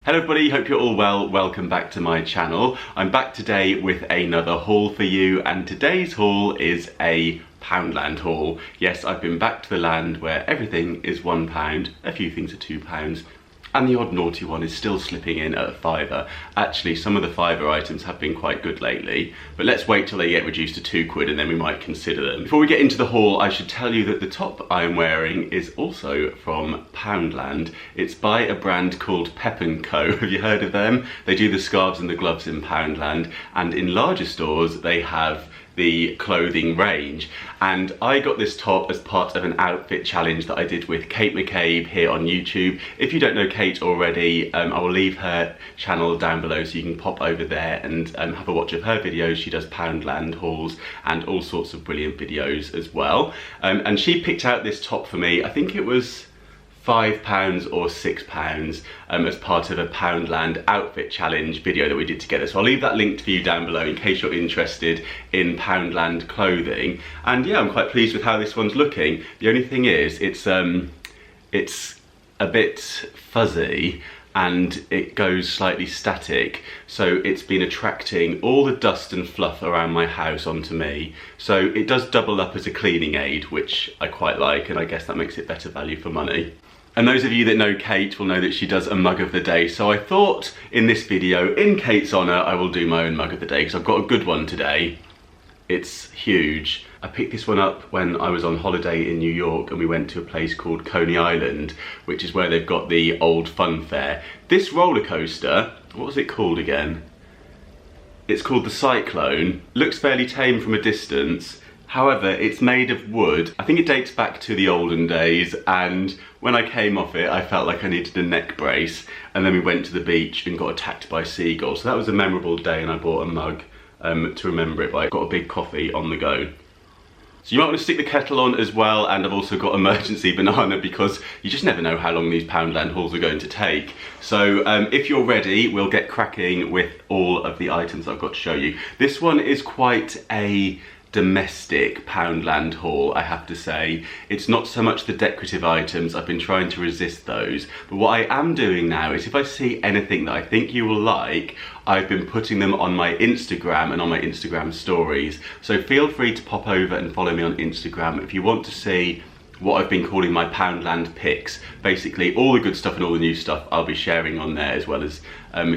Hello everybody, hope you're all well. Welcome back to my channel. I'm back today with another haul for you, and today's haul is a Poundland haul. Yes, I've been back to the land where everything is £1, a few things are £2, and the odd naughty one is still slipping in at a £5. Actually, some of the £5 items have been quite good lately, but let's wait till they get reduced to £2 and then we might consider them. Before we get into the haul, I should tell you that the top I'm wearing is also from Poundland. It's by a brand called Pep & Co. Have you heard of them? They do the scarves and the gloves in Poundland, and in larger stores they have the clothing range. And I got this top as part of an outfit challenge that I did with Kate McCabe here on YouTube. If you don't know Kate already, I will leave her channel down below so you can pop over there and have a watch of her videos. She does Poundland hauls and all sorts of brilliant videos as well. And she picked out this top for me. I think it was £5 or £6 as part of a Poundland outfit challenge video that we did together. So I'll leave that linked for you down below in case you're interested in Poundland clothing. And yeah, I'm quite pleased with how this one's looking. The only thing is, it's a bit fuzzy and it goes slightly static, so it's been attracting all the dust and fluff around my house onto me. So it does double up as a cleaning aid, which I quite like, and I guess that makes it better value for money. And those of you that know Kate will know that she does a mug of the day, so I thought in this video, in Kate's honour, I will do my own mug of the day, because I've got a good one today. It's huge. I picked this one up when I was on holiday in New York and we went to a place called Coney Island, which is where they've got the old fun fair. This roller coaster, what was it called again? It's called the Cyclone. Looks fairly tame from a distance. However, it's made of wood. I think it dates back to the olden days, and when I came off it, I felt like I needed a neck brace, and then we went to the beach and got attacked by seagulls. So that was a memorable day, and I bought a mug to remember it by. I got a big coffee on the go. So you might want to stick the kettle on as well, and I've also got emergency banana because you just never know how long these Poundland hauls are going to take. So if you're ready, we'll get cracking with all of the items I've got to show you. This one is quite a domestic Poundland haul, I have to say. It's not so much the decorative items, I've been trying to resist those, but what I am doing now is if I see anything that I think you will like, I've been putting them on my Instagram and on my Instagram stories. So feel free to pop over and follow me on Instagram if you want to see what I've been calling my Poundland picks. Basically all the good stuff and all the new stuff I'll be sharing on there, as well as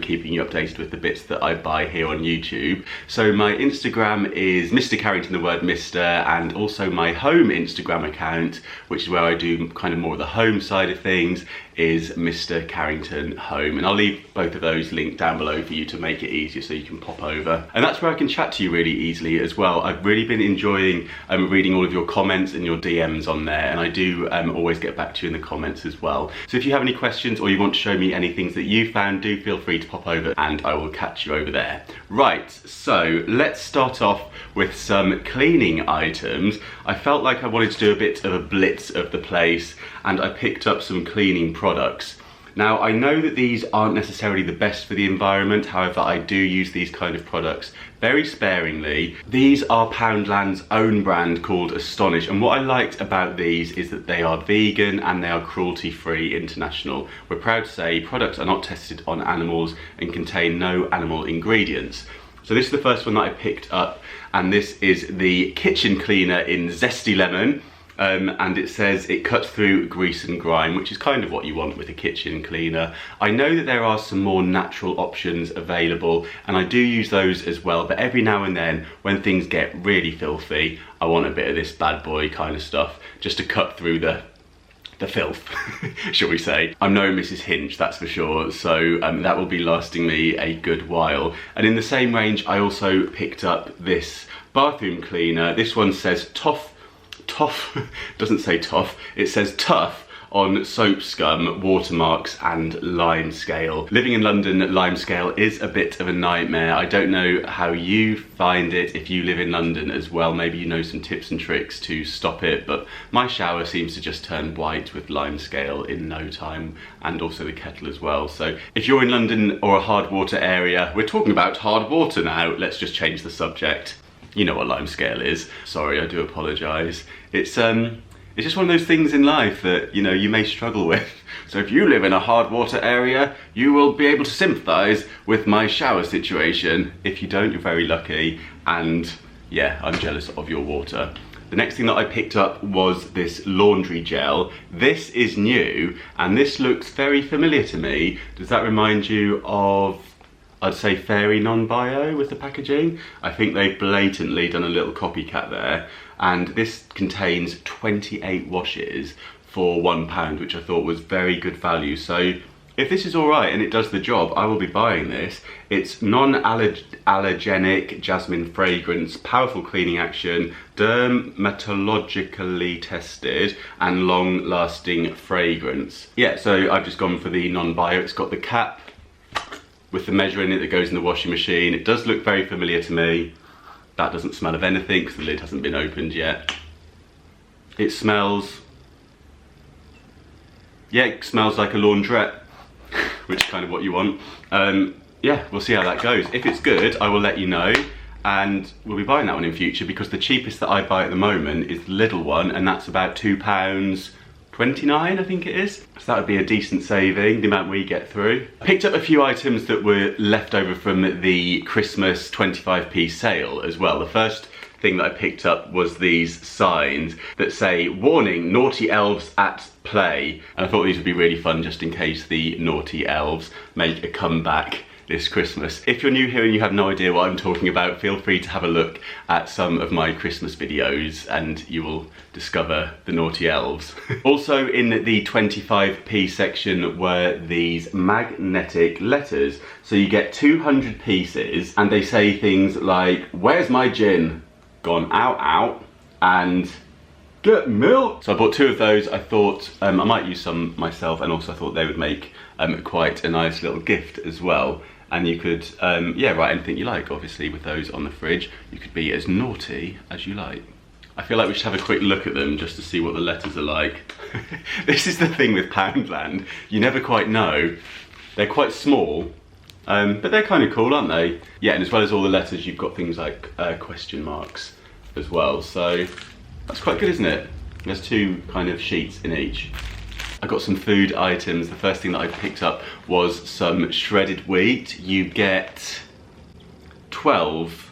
keeping you updated with the bits that I buy here on YouTube. So my Instagram is Mr. Carrington, the word Mr, and also my home Instagram account, which is where I do kind of more of the home side of things, is Mr. Carrington Home. And I'll leave both of those linked down below for you to make it easier so you can pop over. And that's where I can chat to you really easily as well. I've really been enjoying reading all of your comments and your DMs on there, and I do always get back to you in the comments as well. So if you have any questions or you want to show me any things that you found, do feel free to pop over and I will catch you over there. Right, so let's start off with some cleaning items. I felt like I wanted to do a bit of a blitz of the place, and I picked up some cleaning products. Now, I know that these aren't necessarily the best for the environment, however, I do use these kind of products very sparingly. These are Poundland's own brand called Astonish, and what I liked about these is that they are vegan and they are cruelty-free international. We're proud to say products are not tested on animals and contain no animal ingredients. So this is the first one that I picked up, and this is the kitchen cleaner in Zesty Lemon. And it says it cuts through grease and grime, which is kind of what you want with a kitchen cleaner. I know that there are some more natural options available, and I do use those as well, but every now and then when things get really filthy, I want a bit of this bad boy kind of stuff just to cut through the filth, shall we say. I'm no Mrs. Hinch, that's for sure, so that will be lasting me a good while. And in the same range, I also picked up this bathroom cleaner. This one says tough, doesn't say tough, it says tough on soap scum, watermarks and lime scale. Living in London, lime scale is a bit of a nightmare. I don't know how you find it if you live in London as well. Maybe you know some tips and tricks to stop it, but my shower seems to just turn white with lime scale in no time, and also the kettle as well. So if you're in London or a hard water area, we're talking about hard water now, let's just change the subject. You know what lime scale is. Sorry, I do apologise. It's just one of those things in life that, you know, you may struggle with. So if you live in a hard water area, you will be able to sympathise with my shower situation. If you don't, you're very lucky, and yeah, I'm jealous of your water. The next thing that I picked up was this laundry gel. This is new, and this looks very familiar to me. Does that remind you of, I'd say, Fairy Non-Bio with the packaging? I think they've blatantly done a little copycat there. And this contains 28 washes for £1, which I thought was very good value. So if this is all right and it does the job, I will be buying this. It's non-allergenic jasmine fragrance, powerful cleaning action, dermatologically tested, and long-lasting fragrance. Yeah, so I've just gone for the non-bio. It's got the cap with the measure in it that goes in the washing machine. It does look very familiar to me. That doesn't smell of anything because the lid hasn't been opened yet. It smells, yeah, it smells like a laundrette, which is kind of what you want. Yeah, we'll see how that goes. If it's good, I will let you know, and we'll be buying that one in future, because the cheapest that I buy at the moment is the little one, and that's about £2.29, I think it is. So that would be a decent saving, the amount we get through. I picked up a few items that were left over from the Christmas 25p sale as well. The first thing that I picked up was these signs that say, "Warning, naughty elves at play." And I thought these would be really fun just in case the naughty elves make a comeback this Christmas. If you're new here and you have no idea what I'm talking about, feel free to have a look at some of my Christmas videos and you will discover the naughty elves. Also in the 25p section were these magnetic letters. So you get 200 pieces and they say things like, "Where's my gin? Gone out, out," and "Get milk." So I bought 2 of those. I thought I might use some myself, and also I thought they would make quite a nice little gift as well. And you could, yeah, write anything you like, obviously, with those on the fridge. You could be as naughty as you like. I feel like we should have a quick look at them just to see what the letters are like. This is the thing with Poundland. You never quite know. They're quite small, but they're kind of cool, aren't they? Yeah, and as well as all the letters, you've got things like question marks as well. So that's quite good, isn't it? There's 2 kind of sheets in each. I got some food items. The first thing that I picked up was some shredded wheat. You get 12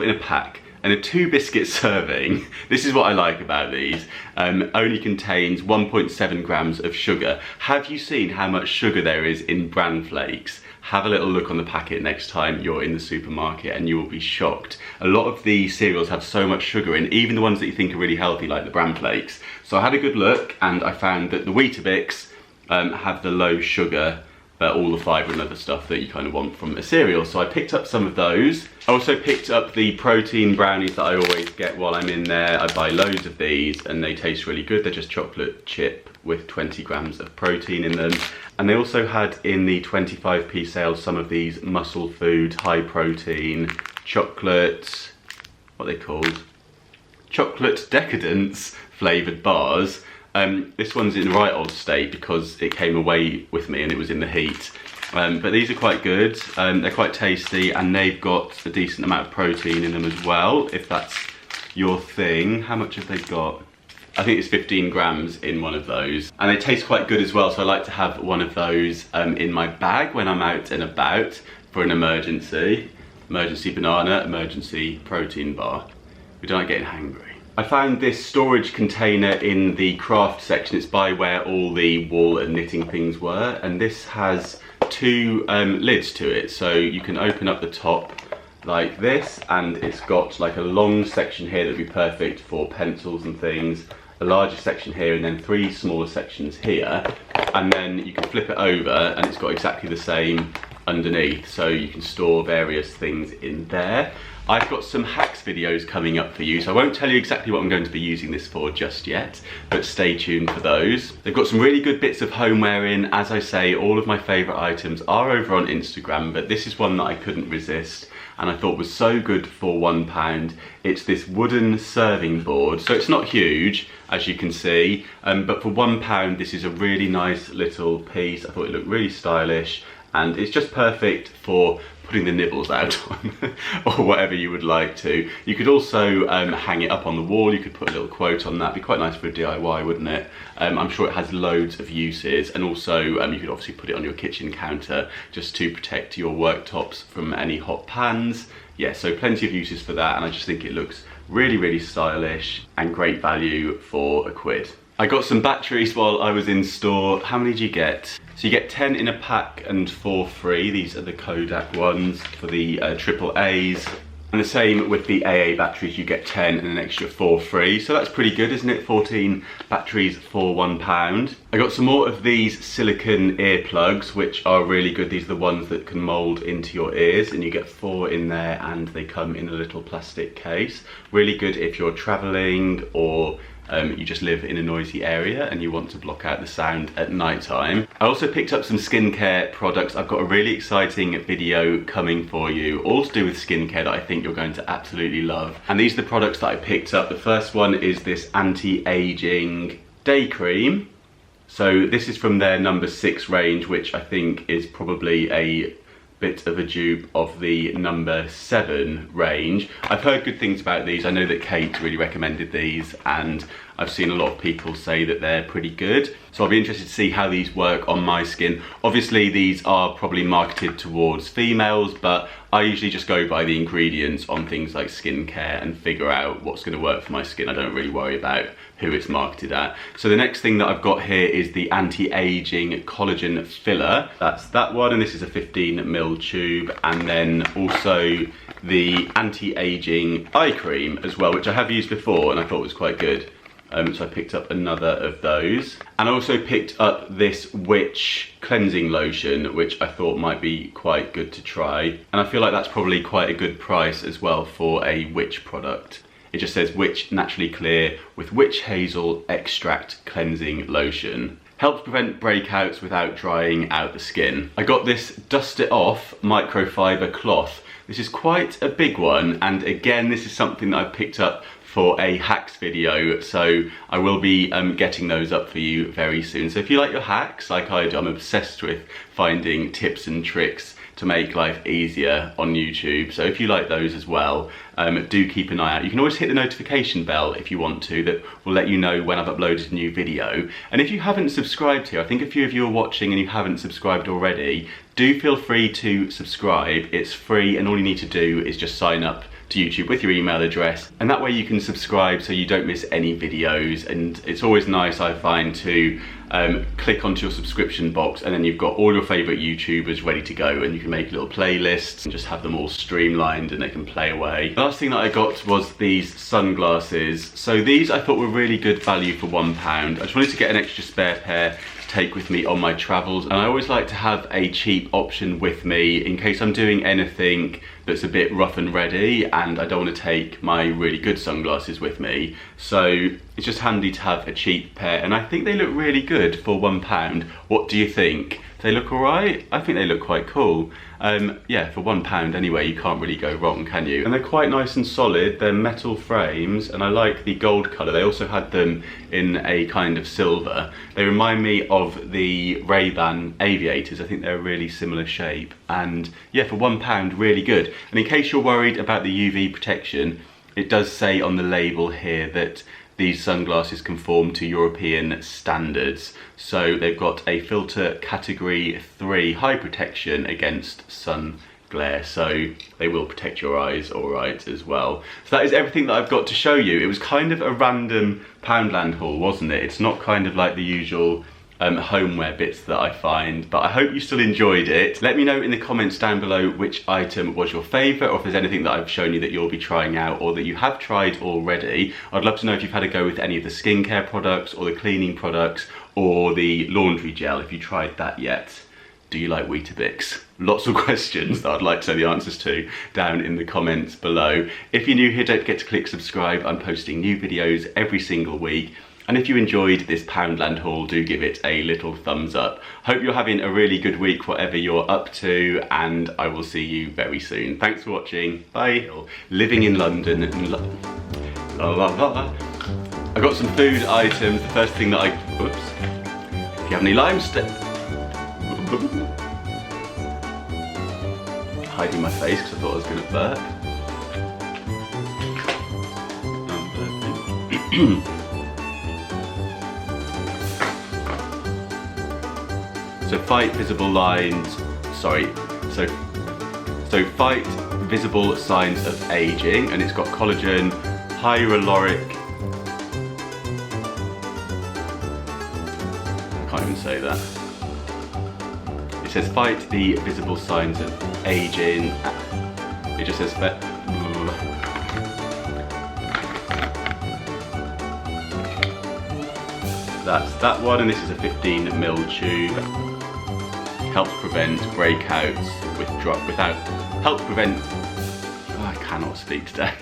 in a pack, and a 2 biscuit serving. This is what I like about these. Only contains 1.7 grams of sugar. Have you seen how much sugar there is in bran flakes? Have a little look on the packet next time you're in the supermarket and you will be shocked. A lot of the cereals have so much sugar in, even the ones that you think are really healthy, like the bran flakes. So I had a good look and I found that the Weetabix have the low sugar, all the fibre and other stuff that you kind of want from a cereal. So I picked up some of those. I also picked up the protein brownies that I always get while I'm in there. I buy loads of these and they taste really good. They're just chocolate chip with 20 grams of protein in them. And they also had in the 25p sale some of these muscle food, high protein, chocolate, what are they called? Chocolate Decadence flavoured bars. This one's in the right old state because it came away with me and it was in the heat. But these are quite good, they're quite tasty, and they've got a decent amount of protein in them as well, if that's your thing. How much have they got? I think it's 15 grams in one of those. And they taste quite good as well, so I like to have one of those in my bag when I'm out and about for an emergency. Emergency banana, emergency protein bar. We don't like getting hangry. I found this storage container in the craft section. It's by where all the wool and knitting things were, and this has 2 lids to it, so you can open up the top like this, and it's got like a long section here that would be perfect for pencils and things, a larger section here, and then 3 smaller sections here, and then you can flip it over and it's got exactly the same underneath, so you can store various things in there. I've got some hacks videos coming up for you, so I won't tell you exactly what I'm going to be using this for just yet, but stay tuned for those. They've got some really good bits of homeware in. As I say, all of my favourite items are over on Instagram, but this is one that I couldn't resist and I thought was so good for £1. It's this wooden serving board, so it's not huge, as you can see, but for £1 this is a really nice little piece. I thought it looked really stylish, and it's just perfect for putting the nibbles out on or whatever you would like to. You could also hang it up on the wall. You could put a little quote on that. Be quite nice for a DIY, wouldn't it? I'm sure it has loads of uses, and also you could obviously put it on your kitchen counter just to protect your worktops from any hot pans. Yeah, so plenty of uses for that, and I just think it looks really, really stylish and great value for £1. I got some batteries while I was in store. How many do you get? So you get 10 in a pack and 4 free. These are the Kodak ones for the AAAs. And the same with the AA batteries, you get 10 and an extra 4 free. So that's pretty good, isn't it? 14 batteries for £1. I got some more of these silicone earplugs, which are really good. These are the ones that can mold into your ears, and you get 4 in there, and they come in a little plastic case. Really good if you're traveling or you just live in a noisy area and you want to block out the sound at night time. I also picked up some skincare products. I've got a really exciting video coming for you, all to do with skincare that I think you're going to absolutely love. And these are the products that I picked up. The first one is this anti-aging day cream. So this is from their number 6 range, which I think is probably a bit of a dupe of the number 7 range. I've heard good things about these. I know that Kate really recommended these, and I've seen a lot of people say that they're pretty good. So I'll be interested to see how these work on my skin. Obviously these are probably marketed towards females, but I usually just go by the ingredients on things like skincare and figure out what's going to work for my skin. I don't really worry about who it's marketed at. So the next thing that I've got here is the anti-aging collagen filler. That's that one, and this is a 15ml tube. And then also the anti-aging eye cream as well, which I have used before and I thought was quite good. So I picked up another of those. And I also picked up this witch cleansing lotion, which I thought might be quite good to try. And I feel like that's probably quite a good price as well for a witch product. It just says witch naturally clear with witch hazel extract cleansing lotion. Helps prevent breakouts without drying out the skin. I got this Dust It Off microfiber cloth. This is quite a big one, and again this is something that I picked up for a hacks video, so I will be getting those up for you very soon. So if you like your hacks, like I do, I'm obsessed with finding tips and tricks to make life easier on YouTube. So if you like those as well, do keep an eye out. You can always hit the notification bell if you want to, that will let you know when I've uploaded a new video. And if you haven't subscribed here, I think a few of you are watching and you haven't subscribed already, do feel free to subscribe. It's free, and all you need to do is just sign up to YouTube with your email address, and that way you can subscribe so you don't miss any videos. And it's always nice, I find, to click onto your subscription box, and then you've got all your favourite YouTubers ready to go, and you can make little playlists and just have them all streamlined and they can play away. The last thing that I got was these sunglasses. So these I thought were really good value for £1. I just wanted to get an extra spare pair to take with me on my travels, and I always like to have a cheap option with me in case I'm doing anything that's a bit rough and ready and I don't want to take my really good sunglasses with me. So it's just handy to have a cheap pair, and I think they look really good for £1. What do you think? They look alright? I think they look quite cool. Yeah, for £1 anyway, you can't really go wrong, can you? And they're quite nice and solid. They're metal frames, and I like the gold colour. They also had them in a kind of silver. They remind me of the Ray-Ban aviators. I think they're a really similar shape. And yeah, for £1, really good. And in case you're worried about the UV protection, it does say on the label here that these sunglasses conform to European standards. So they've got a filter category 3 high protection against sun glare, so they will protect your eyes all right as well. So that is everything that I've got to show you. It was kind of a random Poundland haul, wasn't it? It's not kind of like the usual homeware bits that I find, but I hope you still enjoyed it. Let me know in the comments down below which item was your favourite, or if there's anything that I've shown you that you'll be trying out or that you have tried already. I'd love to know if you've had a go with any of the skincare products or the cleaning products or the laundry gel, if you tried that yet. Do you like Weetabix? Lots of questions that I'd like to know the answers to down in the comments below. If you're new here, don't forget to click subscribe. I'm posting new videos every single week. And if you enjoyed this Poundland haul, do give it a little thumbs up. Hope you're having a really good week, whatever you're up to, and I will see you very soon. Thanks for watching. Bye. Living in London. I got some food items. The first thing that I... Oops. If you have any lime hiding my face because I thought I was going to burp. So fight visible lines, so fight visible signs of aging, and it's got collagen, hyaluronic, I can't even say that. It says fight the visible signs of aging. It just says that's that one, and this is a 15ml tube. Helps prevent breakouts helps prevent, oh, I cannot speak today.